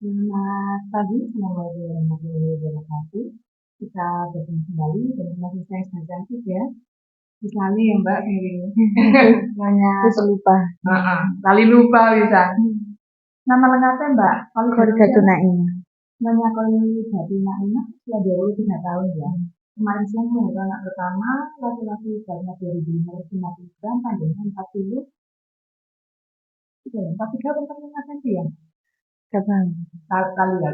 Selamat pagi, semoga warahmatullahi wabarakatuh. Kita bertemu kembali dengan masih saya dan cantik ya. Misalnya ya Mbak Siri. Nanya Terus lupa. kali lupa bisa. Nama lengkapnya Mbak Keluarga Tunaim. Nanya Khalidatu Naimah sudah 23 tahun ya. Kemarin siang melahirkan anak pertama, laki-laki usianya 2550 gram, panjangnya 40, 43 atau 45 cm ya? Kapan? Kali ya,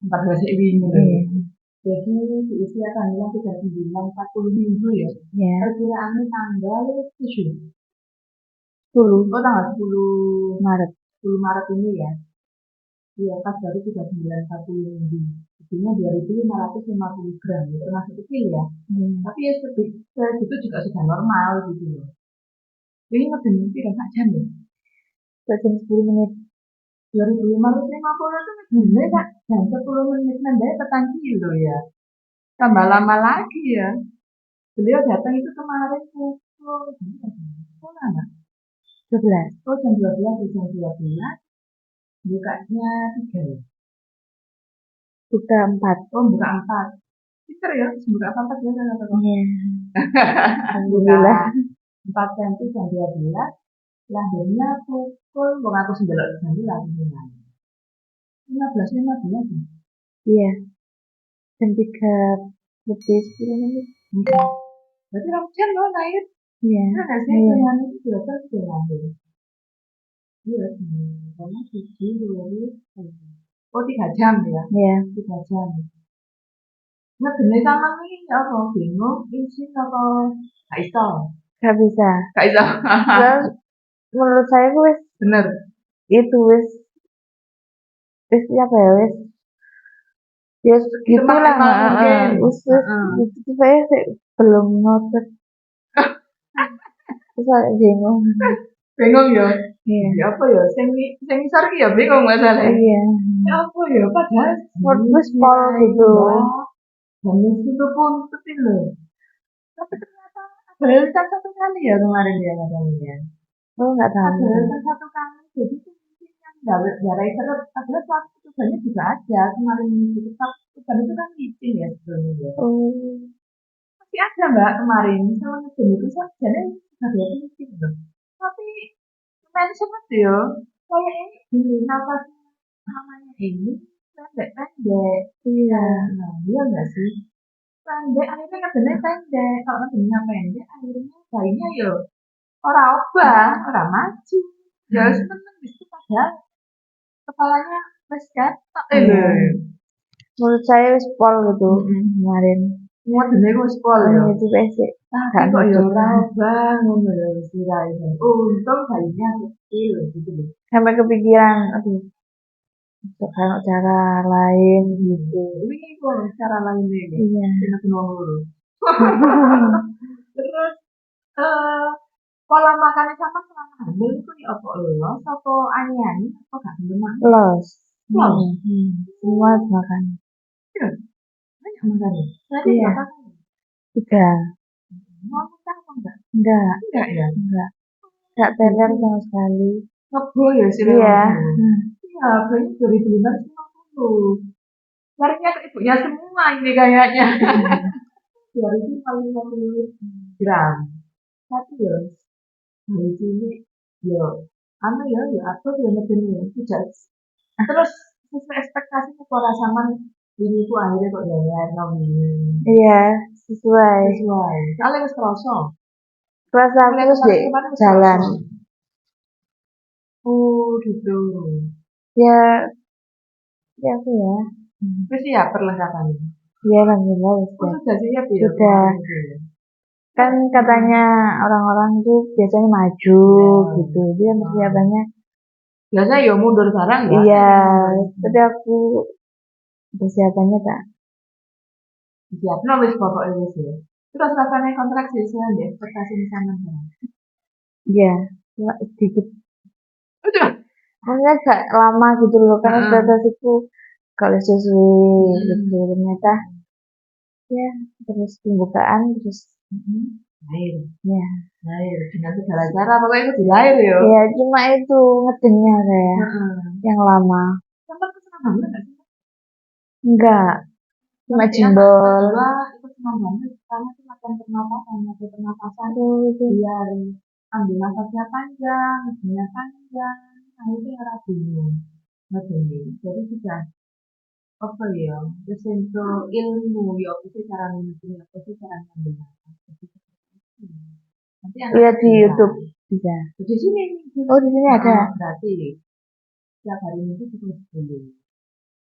14 ini. Jadi di usia kehamilan 39 40 minggu ya. Ya. Perkiraannya tanggal 7. 10 tanggal 10 Maret. 10 Maret ini ya. Iya, pas baru 39 40 minggu. Jadinya 2550 gram, ya, termasuk kecil ya. Tapi ya segitu juga sudah normal gitu loh. Ini ngedeni berapa jam ya? Jam 10 menit. 2550 itu ngedeni Kak. Jam 10 menit nendanya tekan kilo ya. Tambah lama lagi ya. Beliau datang itu kemarin pukul 12. Oh, jam 12 jam 12. Bukanya 3 ya? Buka 4. Oh, buka 4. Pinter ya, buka 4 ya kata kamu. Iya. Buka Alhamdulillah. 4 cm jam 12. Lahirnya pukul, bukan aku sendelok jam 12. 15 ya? Iya. Jam 3 lebih 10 menit. Berarti kamu jam loh lahir. Iya. Nah, nggak sih, Iya. dengan itu 12 sudah lahir. Iya, karena 7, oh 3 jam ya? Iya. 3 jam. Nah, jenis sama nih, apa? Bingung, izin apa? Gak iso. Gak bisa. Gak iso. Terus menurut saya wes Bener. itu wes apa ya wes ya gitulah wes itu saya belum ngotot. Terus saya bingung. Bingung ya? Iya. Ya apa ya? Sing isor ki ya bingung masalahnya. Iya. Ya apa ya? Padahal Wes pol gitu. Dan itu pun kecil loh. Tapi ternyata ada realitas 1 kali ya kemarin ya katanya. Oh, nggak tahu. Ada realitas 1 kali. Jadi mungkin yang darai seret. Padahal suatu tujuannya juga ada. Kemarin itu tujuan itu kan licin ya sebenarnya. Oh. Masih ada Mbak kemarin. Sama ngedem itu jadi ada licin loh. Tapi main seperti ya. Kayak ini gini, nafas namanya ini pendek-pendek. Iya. Nah, iya nggak sih? Pendek, akhirnya ngedemnya pendek. Kalau ngedemnya pendek, akhirnya bayinya ya orang obah, orang maju. Ya seneng itu padahal kepalanya wes ketok. Menurut saya wis pol gitu kemarin. Ngedemnya wes pol ya. Itu pasti. Tapi kok ya orang obah, ngono ya istilahnya. Untung bayinya kecil gitu loh. Sampai kepikiran, aduh, kalau cara lain gitu. Ini kok cara lainnya ya. Iya. Kita kenal dulu. Terus pola makannya sama selama hamil itu ya apa los apa aneh-aneh apa gak gelem Los. los Semua makan. iya banyak makannya berarti Iya. berapa kali 3. mau muntah apa enggak Enggak ya enggak teler sama sekali. ngebo ya sih Iya. Iya berarti 2550 larinya ke ibunya semua ini kayaknya 2550 gram tapi ya dari sini ya anu ya aku ya ngedeni tidak terus sesuai ekspektasi para saman ini tuh akhirnya kok jalan ini Iya, sesuai. soalnya wis terasa Kelas aku wis di jalan. Oh gitu Ya aku ya. wis siap perlengkapannya Iya, alhamdulillah wis siap. sudah siap ya Sudah. Kan katanya orang-orang tuh biasanya maju gitu. Dia persiapannya biasanya ya mundur barang ya iya, tapi aku persiapannya tak siapno wis pokoknya wis ya terus rasanya kontraksi sesuai di ekspektasi di sana iya, sedikit. udah Maksudnya gak lama gitu loh, karena ekspektasiku kalau sesuai gitu. Ternyata ya terus pembukaan terus lahir ya lahir dengan segala cara pokoknya itu lahir ya ya cuma itu ngedengnya saya yang lama sempat banget nggak sih? Enggak, cuma Nanti anak jendol. kedua itu senang banget karena itu latihan pernapasan, latihan pernapasan Oh, itu. biar ambil nafasnya panjang, hidungnya panjang. Nah itu yang bingung. Nggak bingung. Jadi sudah apa ya? Terus untuk ilmu ya, apa sih cara minum, apa sih cara ngambil nafas. Jadi, nanti anak Lihat di kedua. YouTube bisa. Di sini, Oh, di sini ada. berarti tiap hari minggu kita dulu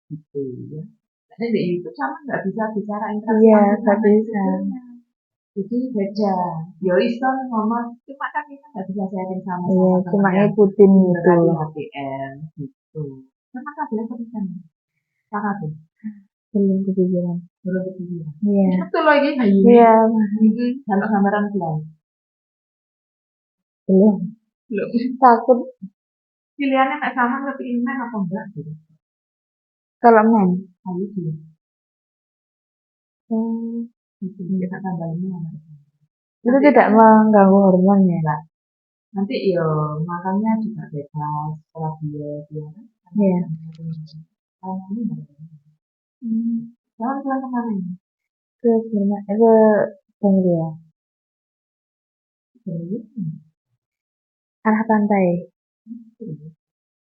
gitu ya. Karena di YouTube sama nggak bisa bicara interaksi Iya, langsung nggak sama bisa. diskusinya. Jadi beda. Yo iso ngomong, cuma kan kita nggak bisa sharing Iya, sama-sama cuma teman yang ngikutin gitu berarti loh. HTM gitu. Karena kabel apa bisa nih? Kakak tuh, Belum kepikiran. belum kepikiran. Iya. Betul lagi, nah ini, Iya, ini sama gambaran belum. belum. Belum. Takut Pilihannya nggak sama, tapi ini apa enggak gitu. kalau main. Ayo sih, Oh, gitu. Kita tambahinnya apa? itu Nanti tidak kan mengganggu hormon ya. enggak. Nanti yo makannya juga bebas setelah dia kan. Iya. Kalau ini enggak. Hmm. Jalan-jalan kemana ini? Terus gimana? Ke Banglia, Serius? arah pantai.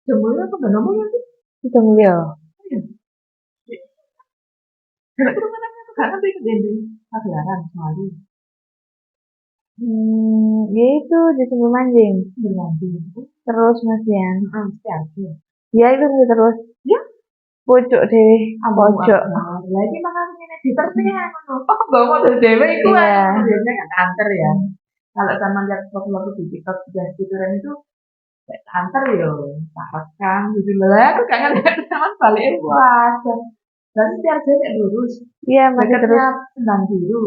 Jemur apa nggak nemu ya sih? Itu Banglia. Kalau kemana tuh kan nanti ke dinding pagelaran semalu Ya itu di sebelum mancing. berganti. Terus Mas Yan. Siapa? Ya itu nih terus Ya, pojok deh, Allahu pojok. Akbar. Lagi makan ini di tertian. Oh, bawa motor dewe itu Iya. biasanya kan anter ya. Kalau sama lihat vlog-vlog di TikTok jas tiduran itu kayak anter ya, tak rekam gitu loh. Aku kangen teman balik puas. Berarti tiap jadi lurus. Iya masih terus. Dekatnya Sendang Biru.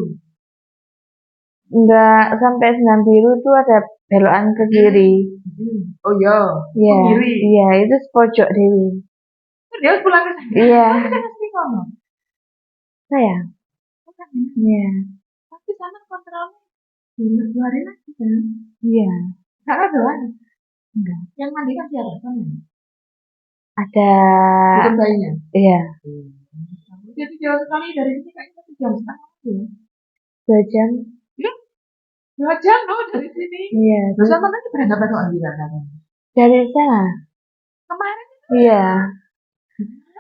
Enggak sampai Senam Biru tuh ada belokan ke kiri. Oh iya, Iya. kiri. Iya itu pojok dewi. Dia pulang ke sana. Iya. Kita mesti kono. Saya. Iya. Tapi sana kontrolnya dikeluarin lagi kan. Iya. Kakak doang. Enggak. Yang mandi kan siapa? Kamu. Ada. Bukan bayinya. Iya. Jadi jauh sekali dari sini kayaknya 1 jam setengah ya. 2 jam. Ya, 2 jam loh dari sini. Iya. Terus sama tadi berangkat besok Andira kan? Dari sana. Kemarin Iya.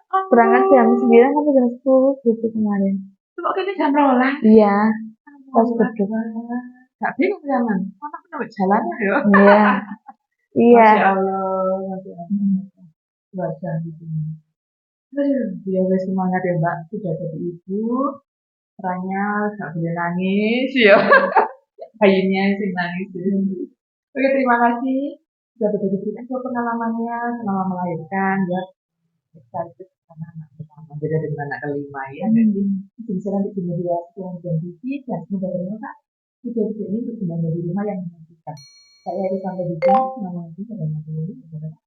oh, Berangkat jam 9 sampai jam 10 gitu kemarin. kok kini jam 12. Iya. Pas beduk. Gak bingung zaman. Mana pun jalannya ya. Iya. Iya. Masya Allah, Masya Allah. 2 jam di sini. Aduh, ya wes semangat ya Mbak. Sudah jadi ibu. Perannya gak boleh nangis ya. Bayinya sih nangis. Oke, terima kasih sudah berbagi cerita pengalamannya selama melahirkan ya. Excited karena anak pertama beda dengan anak kelima ya. Jadi bisa nanti di media sosial dan TV dan semoga bermanfaat video-video ini untuk menjadi rumah yang menentukan. Saya Eri sampai di sini. Selamat pagi dan